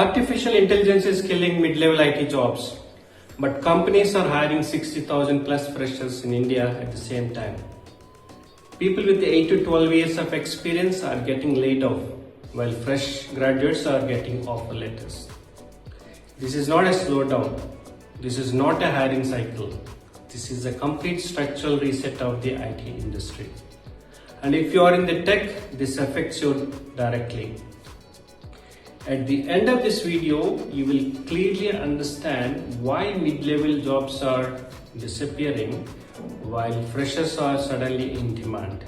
Artificial intelligence is killing mid-level IT jobs, but companies are hiring 60,000 plus freshers in India at the same time. People with 8 to 12 years of experience are getting laid off, while fresh graduates are getting offer letters. This is not a slowdown. This is not a hiring cycle. This is a complete structural reset of the IT industry. And if you are in the tech, this affects you directly. At the end of this video, you will clearly understand why mid-level jobs are disappearing while freshers are suddenly in demand,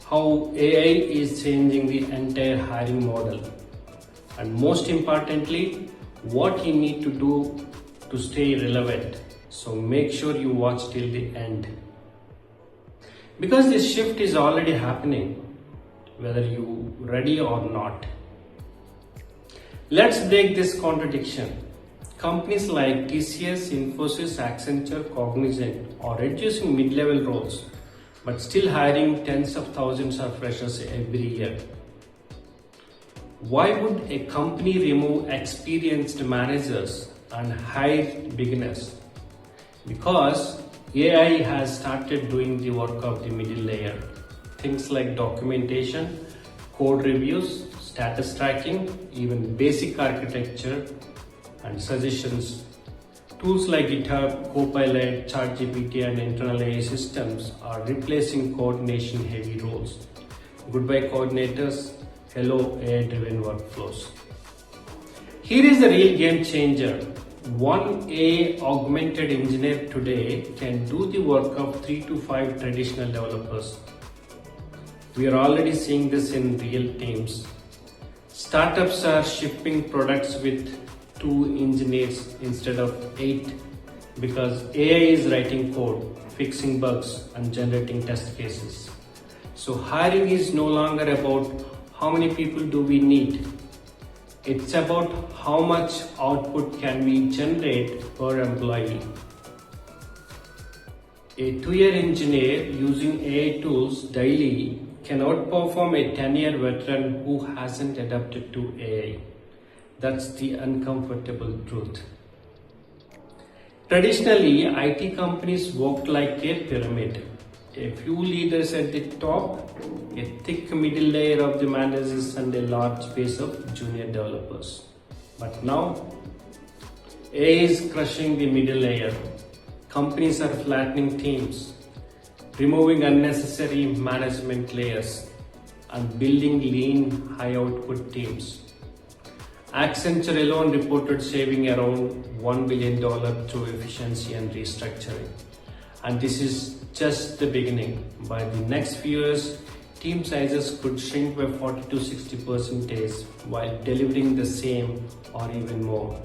how AI is changing the entire hiring model, and most importantly, what you need to do to stay relevant. So make sure you watch till the end. Because this shift is already happening, whether you ready or not. Let's break this contradiction. Companies like TCS, Infosys, Accenture, Cognizant are reducing mid-level roles, but still hiring tens of thousands of freshers every year. Why would a company remove experienced managers and hire beginners? Because AI has started doing the work of the middle layer. Things like documentation, code reviews, status tracking, even basic architecture and suggestions. Tools like GitHub, Copilot, ChatGPT and internal AI systems are replacing coordination heavy roles. Goodbye coordinators, hello AI-driven workflows. Here is the real game changer. One AI augmented engineer today can do the work of 3 to 5 traditional developers. We are already seeing this in real teams. Startups are shipping products with 2 engineers instead of 8 because AI is writing code, fixing bugs and generating test cases. So hiring is no longer about how many people do we need. It's about how much output can we generate per employee. A 2-year engineer using AI tools daily can outperform a 10-year veteran who hasn't adapted to AI. That's the uncomfortable truth. Traditionally, IT companies worked like a pyramid. A few leaders at the top, a thick middle layer of the managers and a large base of junior developers. But now, AI is crushing the middle layer. Companies are flattening teams, removing unnecessary management layers, and building lean, high output teams. Accenture alone reported saving around $1 billion through efficiency and restructuring. And this is just the beginning. By the next few years, team sizes could shrink by 40 to 60% while delivering the same or even more.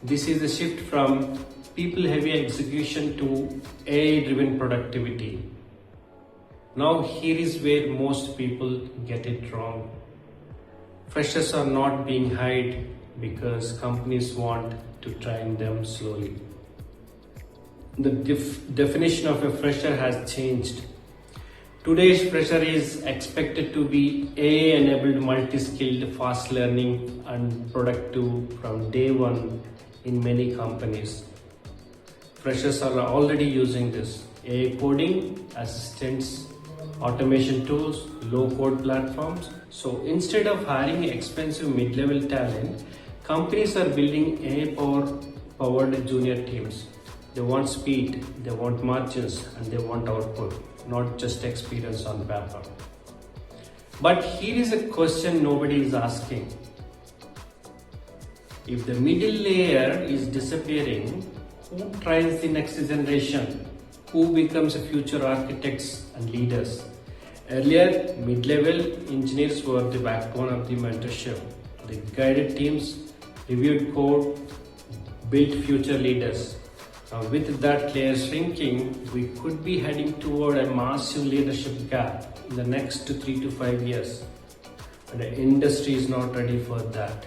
This is a shift from people-heavy execution to AI-driven productivity. Now here is where most people get it wrong. Freshers are not being hired because companies want to train them slowly. The definition of a fresher has changed. Today's fresher is expected to be AI-enabled, multi-skilled, fast-learning and productive from day one in many companies. Freshers are already using this. AI coding, assistants, automation tools, low-code platforms. So instead of hiring expensive mid-level talent, companies are building AI-powered junior teams. They want speed, they want margins, and they want output, not just experience on paper. But here is a question nobody is asking. If the middle layer is disappearing, who trains the next generation? Who becomes future architects and leaders? Earlier, mid-level engineers were the backbone of the mentorship. They guided teams, reviewed code, built future leaders. Now with that layer shrinking, we could be heading toward a massive leadership gap in the next 3 to 5 years. And the industry is not ready for that.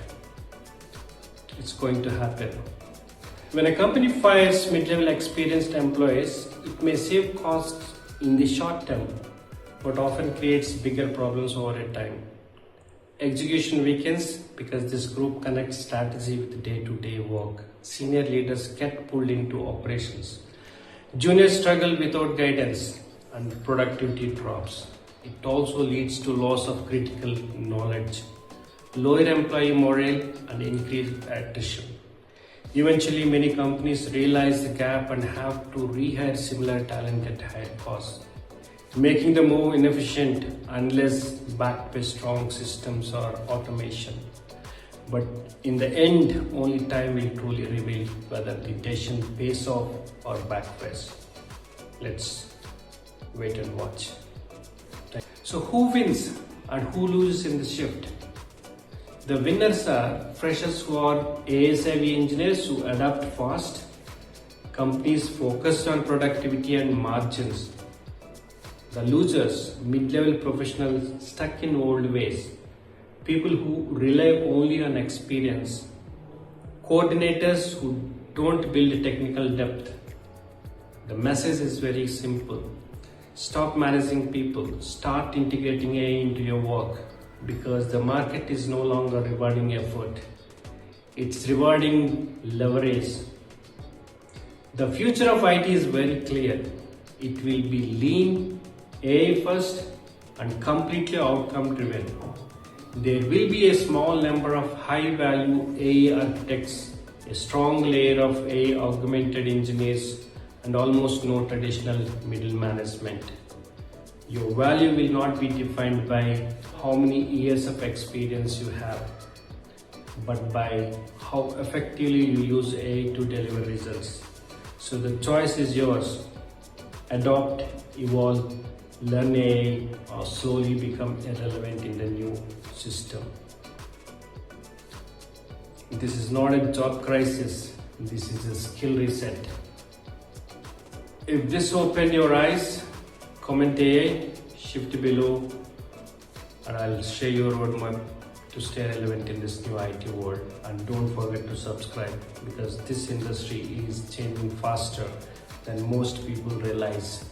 It's going to happen. When a company fires mid-level experienced employees, it may save costs in the short term, but often creates bigger problems over a time. Execution weakens because this group connects strategy with day-to-day work. Senior leaders get pulled into operations. Juniors struggle without guidance and productivity drops. It also leads to loss of critical knowledge, lower employee morale, and increased attrition. Eventually, many companies realize the gap and have to rehire similar talent at higher costs, making the move inefficient unless backed by strong systems or automation. But in the end, only time will truly reveal whether the decision pays off or backfires. Let's wait and watch. So who wins and who loses in the shift? The winners are freshers who are AI-savvy engineers who adapt fast, companies focused on productivity and margins. The losers, mid-level professionals stuck in old ways, people who rely only on experience, coordinators who don't build technical depth. The message is very simple. Stop managing people, start integrating AI into your work, because the market is no longer rewarding effort. It's rewarding leverage. The future of IT is very clear. It will be lean, AI first, and completely outcome driven. There will be a small number of high value AI architects, a strong layer of AI augmented engineers, and almost no traditional middle management. Your value will not be defined by how many years of experience you have, but by how effectively you use AI to deliver results. So the choice is yours. Adopt, evolve, learn AI, or slowly become irrelevant in the new system. This is not a job crisis. This is a skill reset. If this opened your eyes, comment AI, shift below, and I'll share your roadmap to stay relevant in this new IT world. And don't forget to subscribe, because this industry is changing faster than most people realize.